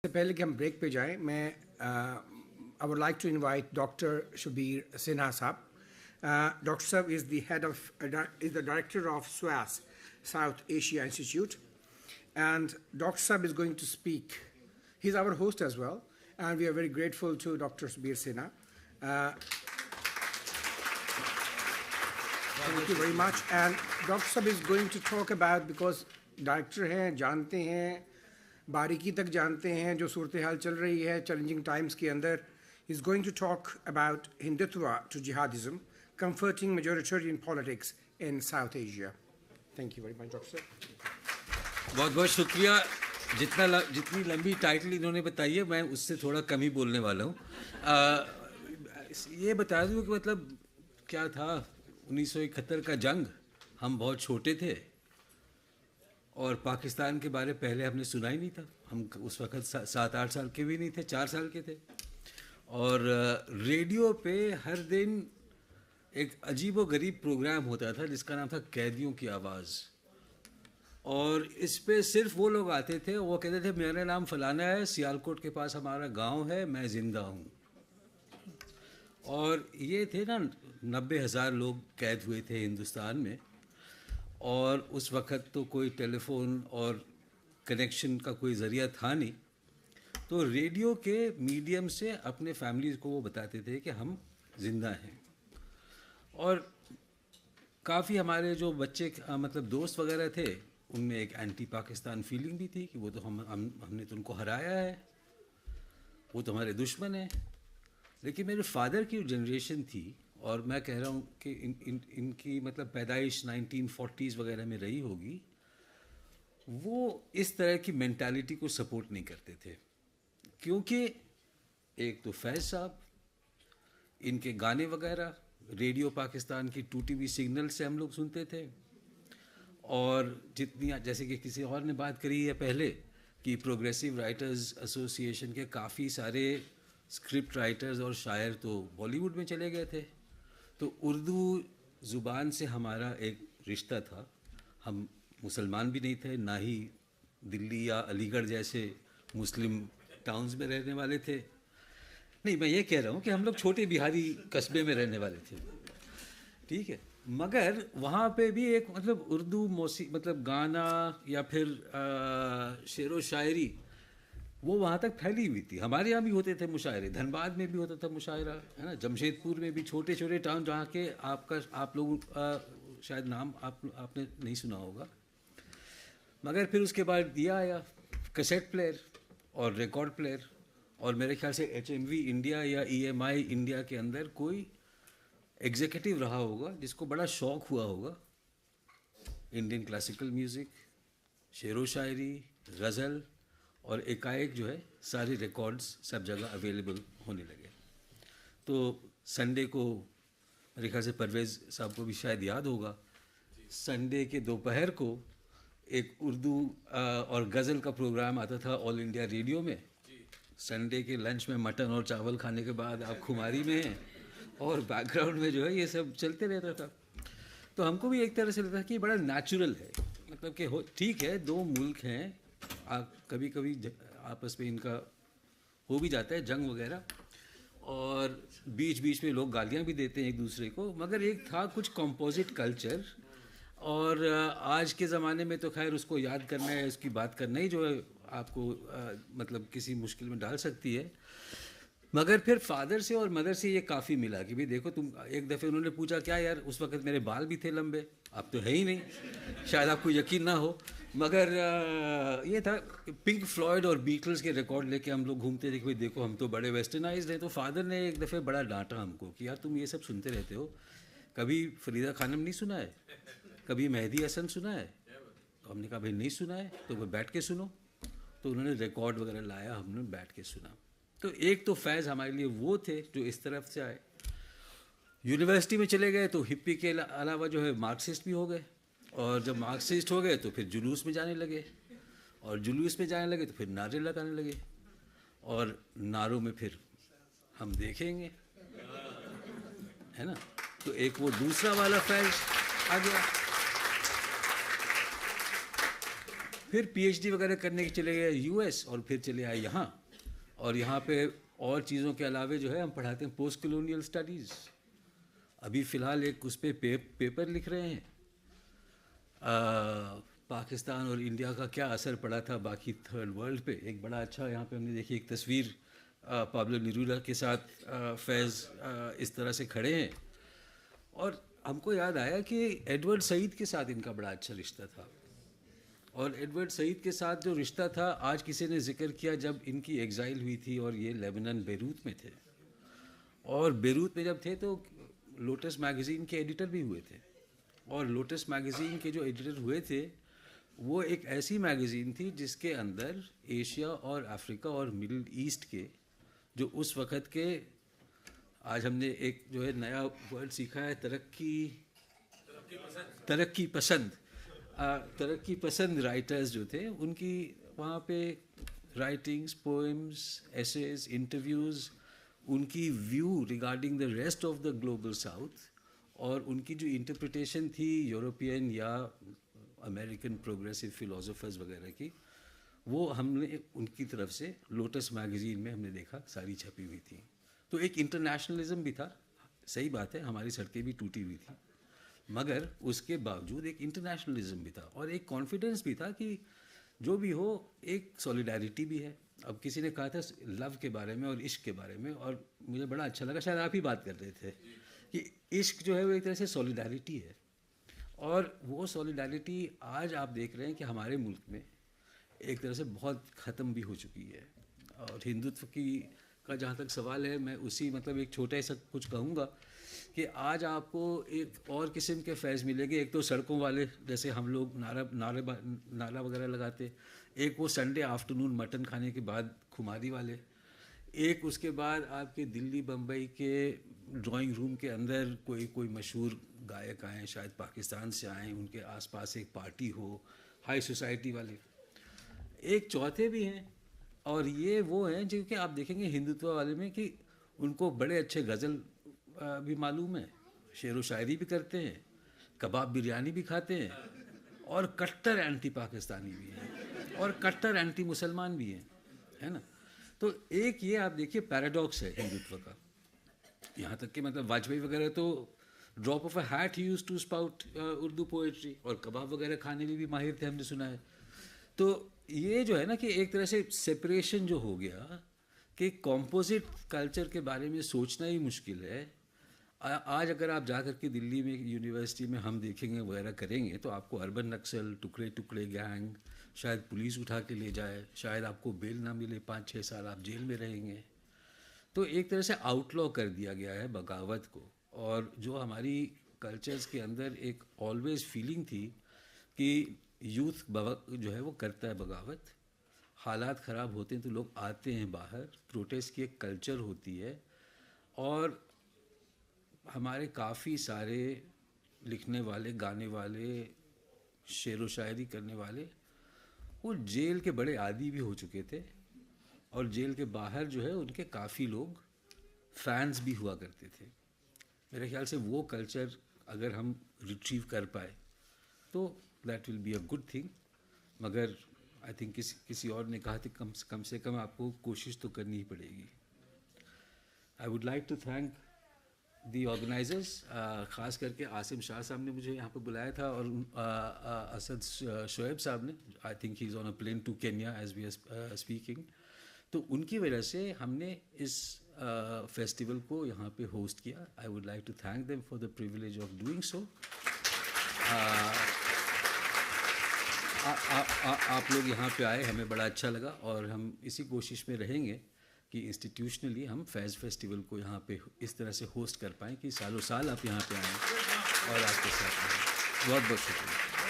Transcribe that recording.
पहले कि हम ब्रेक पे जाएं, मैं I would like to invite doctor Shabir Sinha sahab. Dr. Sab is the director of SWAS, South Asia Institute, and Dr. Sab is going to speak. He's our host as well, and we are very grateful to Dr. Shbir Sinha. Thank you very much. And Dr. Sab is going to talk about, because director हैं, जानते हैं, बारीकी तक जानते हैं जो सूरत हाल चल रही है चैलेंजिंग टाइम्स के अंदर. He's going to talk about Hindutva to jihadism, comforting majoritarian politics in South Asia. Thank you very much, Dr. बहुत बहुत शुक्रिया. जितनी लंबी टाइटल इन्होंने बताई है, मैं उससे थोड़ा कम ही बोलने वाला हूँ. ये बता दूँ कि मतलब क्या था 1971 का जंग. हम बहुत छोटे थे और पाकिस्तान के बारे पहले हमने सुना ही नहीं था. हम उस वक्त 7-8 साल के भी नहीं थे, 4 साल के थे. और रेडियो पे हर दिन एक अजीब व गरीब प्रोग्राम होता था जिसका नाम था कैदियों की आवाज़. और इस पे सिर्फ वो लोग आते थे, वो कहते थे मेरा नाम फलाना है, सियालकोट के पास हमारा गांव है, मैं ज़िंदा हूँ. और ये थे ना 90,000 लोग कैद हुए थे हिंदुस्तान में. और उस वक्त तो कोई टेलीफोन और कनेक्शन का कोई ज़रिया था नहीं. तो रेडियो के मीडियम से अपने फैमिलीज़ को वो बताते थे कि हम ज़िंदा हैं. और काफ़ी हमारे जो बच्चे मतलब दोस्त वगैरह थे, उनमें एक एंटी पाकिस्तान फीलिंग भी थी कि वो तो हमने तो उनको हराया है, वो तो हमारे दुश्मन हैं. लेकिन मेरे फादर की जनरेशन थी, और मैं कह रहा हूँ कि इनकी मतलब पैदाइश 1940s वगैरह में रही होगी, वो इस तरह की मेंटालिटी को सपोर्ट नहीं करते थे. क्योंकि एक तो फैज़ साहब, इनके गाने वगैरह रेडियो पाकिस्तान की 2TV सिग्नल से हम लोग सुनते थे. और जितनी, जैसे कि किसी और ने बात करी है पहले कि प्रोग्रेसिव राइटर्स एसोसिएशन के काफ़ी सारे स्क्रिप्ट राइटर्स और शायर तो बॉलीवुड में चले गए थे. तो उर्दू ज़ुबान से हमारा एक रिश्ता था. हम मुसलमान भी नहीं थे, ना ही दिल्ली या अलीगढ़ जैसे मुस्लिम टाउन्स में रहने वाले थे. नहीं, मैं ये कह रहा हूँ कि हम लोग छोटे बिहारी कस्बे में रहने वाले थे, ठीक है. मगर वहाँ पे भी एक मतलब उर्दू मतलब गाना या फिर शेर व शायरी वो वहाँ तक फैली हुई थी. हमारे यहाँ भी होते थे मुशायरे, धनबाद में भी होता था मुशायरा, है ना. जमशेदपुर में भी छोटे छोटे टाउन जहाँ के आप लोग शायद नाम आपने नहीं सुना होगा. मगर फिर उसके बाद दिया आया कैसेट प्लेयर और रिकॉर्ड प्लेयर. और मेरे ख्याल से HMV इंडिया या EMI इंडिया के अंदर कोई एग्जीक्यूटिव रहा होगा जिसको बड़ा शौक़ हुआ होगा इंडियन क्लासिकल म्यूज़िक, शेर व शायरी, गज़ल, और एकाएक जो है सारे रिकॉर्ड्स सब जगह अवेलेबल होने लगे. तो संडे को मेरे ख्याल से परवेज़ साहब को भी शायद याद होगा, संडे के दोपहर को एक उर्दू और गज़ल का प्रोग्राम आता था ऑल इंडिया रेडियो में. संडे के लंच में मटन और चावल खाने के बाद आप खुमारी में हैं और बैकग्राउंड में जो है ये सब चलते रहता था. तो हमको भी एक तरह से लगता है कि बड़ा नेचुरल है, मतलब कि ठीक है, दो मुल्क हैं, कभी कभी आपस में इनका हो भी जाता है जंग वगैरह, और बीच बीच में लोग गालियाँ भी देते हैं एक दूसरे को. मगर एक था कुछ कंपोजिट कल्चर, और आज के ज़माने में तो खैर उसको याद करना है, उसकी बात करना ही जो है आपको मतलब किसी मुश्किल में डाल सकती है. मगर फिर फादर से और मदर से ये काफ़ी मिला कि भाई देखो तुम, एक दफ़े उन्होंने पूछा क्या यार, उस वक्त मेरे बाल भी थे लंबे, अब तो है ही नहीं, शायद आपको यकीन ना हो. मगर ये था पिंक फ्लॉयड और बीटल्स के रिकॉर्ड लेके हम लोग घूमते थे कि भाई देखो हम तो बड़े वेस्टर्नाइज्ड हैं. तो फादर ने एक दफ़े बड़ा डांटा हमको कि यार तुम ये सब सुनते रहते हो, कभी फरीदा खानम नहीं सुना है, कभी मेहदी हसन सुना है? तो हमने कहा भाई नहीं सुना है. तो वो बैठ के सुनो. तो उन्होंने रिकॉर्ड वगैरह लाया, हमने बैठ के सुना. तो एक तो फैज़ हमारे लिए वो थे जो इस तरफ से आए. यूनिवर्सिटी में चले गए तो हिप्पी के अलावा जो है मार्क्सिस्ट भी हो गए, और जब मार्क्सिस्ट हो गए तो फिर जुलूस में जाने लगे, और जुलूस में जाने लगे तो फिर नारे लगाने लगे, और नारों में फिर हम देखेंगे, है ना. तो एक वो दूसरा वाला फैज़ आ गया. फिर पीएचडी वगैरह करने के चले गए यूएस और फिर चले आए यहाँ, और यहाँ पे और चीज़ों के अलावे जो है हम पढ़ाते हैं पोस्ट कॉलोनियल स्टडीज़। अभी फ़िलहाल एक उस पर पेपर लिख रहे हैं, पाकिस्तान और इंडिया का क्या असर पड़ा था बाकी थर्ड वर्ल्ड पे। एक बड़ा अच्छा यहाँ पे हमने देखी एक तस्वीर, पाब्लो नेरूदा के साथ फैज़ इस तरह से खड़े हैं, और हमको याद आया कि एडवर्ड सईद के साथ इनका बड़ा अच्छा रिश्ता था। और एडवर्ड सईद के साथ जो रिश्ता था, आज किसी ने जिक्र किया जब इनकी एग्ज़ाइल हुई थी और ये लेबनान बेरूत में थे, और बेरूत में जब थे तो लोटस मैगज़ीन के एडिटर भी हुए थे। और लोटस मैगज़ीन के जो एडिटर हुए थे वो एक ऐसी मैगज़ीन थी जिसके अंदर एशिया और अफ्रीका और मिडिल ईस्ट के जो उस वक़्त के, आज हमने एक जो है नया वर्ड सीखा है, तरक्की पसंद राइटर्स जो थे उनकी वहाँ पे राइटिंग्स, पोएम्स, एसेज, इंटरव्यूज़, उनकी view regarding the rest of the global south, और उनकी जो इंटरप्रिटेशन थी यूरोपियन या अमेरिकन प्रोग्रेसिव फिलोसोफर्स वगैरह की, वो हमने उनकी तरफ से लोटस मैगज़ीन में हमने देखा सारी छपी हुई थी। तो एक इंटरनेशनलिज्म भी था, सही बात है हमारी सड़कें भी टूटी हुई थी, मगर उसके बावजूद एक इंटरनेशनलिज्म भी था और एक कॉन्फिडेंस भी था कि जो भी हो एक सॉलिडारिटी भी है। अब किसी ने कहा था लव के बारे में और इश्क के बारे में, और मुझे बड़ा अच्छा लगा, शायद आप ही बात कर रहे थे कि इश्क जो है वो एक तरह से सॉलिडारिटी है, और वो सॉलिडारिटी आज आप देख रहे हैं कि हमारे मुल्क में एक तरह से बहुत ख़त्म भी हो चुकी है। और हिंदुत्व की का जहाँ तक सवाल है, मैं उसी मतलब एक छोटा सा कुछ कहूँगा कि आज आपको एक और किस्म के फैज़ मिलेंगे। एक तो सड़कों वाले, जैसे हम लोग नारा वगैरह लगाते, एक वो संडे आफ्टरनून मटन खाने के बाद खुमारी वाले, एक उसके बाद आपके दिल्ली बम्बई के ड्राइंग रूम के अंदर कोई मशहूर गायक आए, शायद पाकिस्तान से आए, उनके आसपास एक पार्टी हो, हाई सोसाइटी वाले। एक चौथे भी हैं, और ये वो हैं जो कि आप देखेंगे हिंदुत्व वाले में कि उनको बड़े अच्छे गज़ल भी मालूम है, शेर व शायरी भी करते हैं, कबाब बिरयानी भी खाते हैं, और कट्टर एंटी पाकिस्तानी भी हैं और कट्टर एंटी मुसलमान भी हैं, है ना। तो एक ये आप देखिए पैराडॉक्स है हिंदुत्व का। यहाँ तक कि मतलब वाजपेयी वगैरह तो drop of a hat he used to spout Urdu poetry, और कबाब वगैरह खाने में भी माहिर थे, हमने सुना है। तो ये जो है ना कि एक तरह से सेपरेशन जो हो गया कि कॉम्पोजिट कल्चर के बारे में सोचना ही मुश्किल है। आज अगर आप जा कर के दिल्ली में यूनिवर्सिटी में हम देखेंगे वगैरह करेंगे तो आपको अर्बन नक्सल, टुकड़े टुकड़े गैंग, शायद पुलिस उठा के ले जाए, शायद आपको बेल ना मिले, 5-6 साल आप जेल में रहेंगे। तो एक तरह से आउटलॉ कर दिया गया है बगावत को। और जो हमारी कल्चर्स के अंदर एक ऑलवेज फीलिंग थी कि यूथ जो है वो करता है बगावत, हालात ख़राब होते हैं तो लोग आते हैं बाहर, प्रोटेस्ट की एक कल्चर होती है। और हमारे काफ़ी सारे लिखने वाले, गाने वाले, शेर व शायरी करने वाले वो जेल के बड़े आदी भी हो चुके थे, और जेल के बाहर जो है उनके काफ़ी लोग फैंस भी हुआ करते थे। मेरे ख्याल से वो कल्चर अगर हम रिट्रीव कर पाए तो that will be a good thing. मगर आई थिंक किसी और ने कहा था कम से कम आपको कोशिश तो करनी ही पड़ेगी। I would like to thank the organisers, ख़ास करके आसिम शाह साहब ने मुझे यहाँ पर बुलाया था, और असद शोएब साहब ने, I think he is on a plane to Kenya as we are speaking. तो उनकी वजह से हमने इस फेस्टिवल को यहाँ पे होस्ट किया। I would like to thank them for the privilege of doing so. आप लोग यहाँ पे आए, हमें बड़ा अच्छा लगा, और हम इसी कोशिश में रहेंगे कि इंस्टीट्यूशनली हम फैज़ फेस्टिवल को यहाँ पे इस तरह से होस्ट कर पाएँ कि सालों साल आप यहाँ पे आएँ और आपके साथ रहें। बहुत बहुत शुक्रिया।